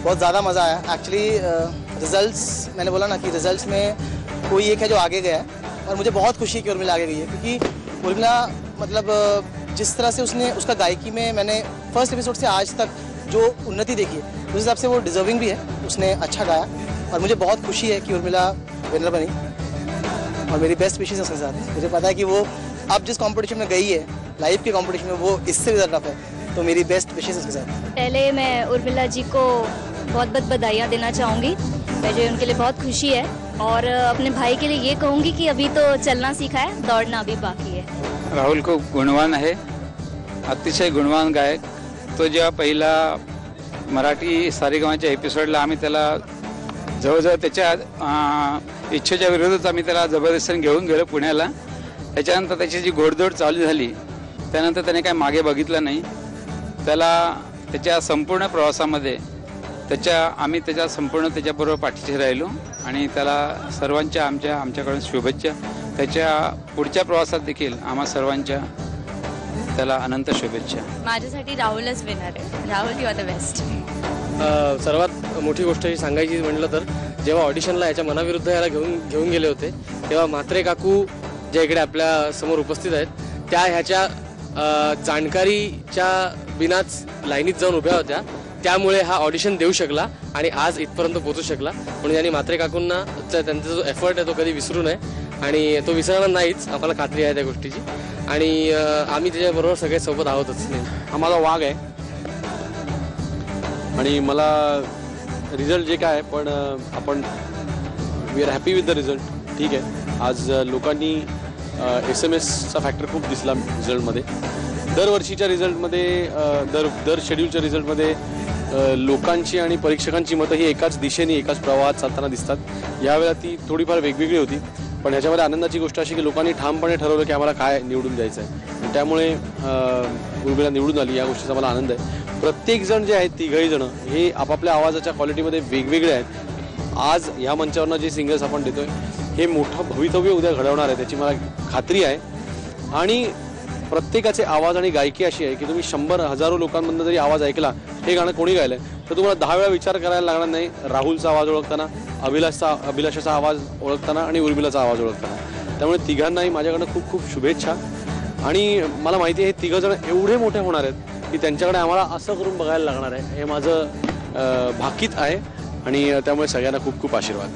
बहुत ज़्यादा मज़ा आया एक्चुअली। रिजल्ट्स मैंने बोला ना कि रिजल्ट्स में कोई एक है जो आगे गया है और मुझे बहुत खुशी है कि उर्मिला आगे गई है, क्योंकि उर्मिला मतलब जिस तरह से उसने उसका गायकी में मैंने फर्स्ट एपिसोड से आज तक जो उन्नति देखी है उस हिसाब से वो डिजर्विंग भी है, उसने अच्छा गाया और मुझे बहुत खुशी है कि उर्मिला विनर बनी और मेरी बेस्ट विशेस उसके साथ। मुझे पता है कि वो अब जिस कंपटीशन में गई है लाइव के कंपटीशन में वो इससे भी ज़्यादा टफ है, तो मेरी बेस्ट विशेस उसके साथ। पहले मैं उर्मिला जी को बहुत बहुत बधाइयाँ देना चाहूँगी, मुझे उनके लिए बहुत खुशी है और अपने भाई के लिए ये कहूँगी कि अभी तो चलना सीखा है, दौड़ना अभी बाकी है। राहुल खूप गुणवान आहे, अतिशय गुणवान गायक। तो जेव्हा पहिला मराठी सारेगमाच्या एपिसोडला आम्ही त्याला जवळजवळ त्याच्या इच्छेच्या विरोधात आम्ही त्याला जबरदस्तीने घेऊन गेलो पुण्याला। त्याच्यानंतर त्याची जी घोडदौड चालू झाली त्यानंतर त्याने काय मागे बघितलं नाही। त्याला त्याच्या संपूर्ण प्रवासामध्ये आम्ही त्याच्या संपूर्ण त्याच्याबरोबर पाठीशी राहिलो आणि त्याला सर्वांच्या आमच्याकडून शुभेच्छा। त्याच्या पुढच्या प्रवासात देखील आम्हा सर्वांच्या त्याला अनंत शुभेच्छा। माझ्यासाठी राहुलच विनर आहे, Rahul you are the best. सर्वात मोठी गोष्ट ही सांगायची म्हटलं तर जेव्हा ऑडिशनला याच्या मनाविरुद्ध याला घेऊन गेले होते तेव्हा म्हात्रे काकू जे इकडे आपल्या समोर उपस्थित आहेत त्या ह्याच्या जाणकारीच्या बिनाच लाईनीत जाऊन उभ्या होत्या, त्यामुळे हा ऑडिशन देऊ शकला आणि आज इथपर्यंत पोहोचू शकला। म्हणून यांनी म्हात्रे काकूंना त्यांचा जो एफर्ट आहे तो कधी विसरू नये आणि तो विसरणार नाहीच, आम्हाला खात्री आहे त्या गोष्टीची। आणि आम्ही त्याच्याबरोबर सगळे सोबत आहोतच। हा माझा वाघ आहे आणि मला रिझल्ट जे काय पण आपण we are happy with the result. ठीक आहे, आज लोकांनी SMS चा फॅक्टर खूप दिसला रिझल्टमध्ये। दरवर्षीच्या रिझल्टमध्ये दर शेड्यूलच्या रिझल्टमध्ये लोकांची आणि परीक्षकांची मतं ही एकाच दिशेने एकाच प्रवाहात चालताना दिसतात। यावेळेला ती थोडीफार वेगवेगळी होती, पण ह्याच्यामध्ये आनंदाची गोष्ट अशी की लोकांनी ठामपणे ठरवलं की आम्हाला काय निवडून द्यायचं आहे, त्यामुळे उर्मिला निवडून आली। या गोष्टीचा मला आनंद आहे। प्रत्येकजण जे आहेत तिघही जण हे आपापल्या आवाजाच्या क्वालिटीमध्ये वेगवेगळे आहेत। आज ह्या मंचावरनं जे सिंगर्स आपण देतोय हे मोठं भवितव्य उद्या घडवणार आहे त्याची मला खात्री आहे। आणि प्रत्येकाचे आवाज आणि गायकी अशी आहे की तुम्ही 100,000 लोकांमधून जरी आवाज ऐकला हे गाणं कोणी गायलंय तर तुम्हाला 10 वेळा विचार करायला लागणार नाही राहुलचा आवाज ओळखताना, अभिलाषाचा आवाज ओळखताना आणि उर्मिलाचा आवाज ओळखताना। त्यामुळे तिघांनाही माझ्याकडनं खूप खूप शुभेच्छा। आणि मला माहिती आहे हे तिघजण एवढे मोठे होणार आहेत की त्यांच्याकडे आम्हाला असं करून बघायला लागणार आहे, हे माझं भाकीत आहे आणि त्यामुळे सगळ्यांना खूप खूप आशीर्वाद।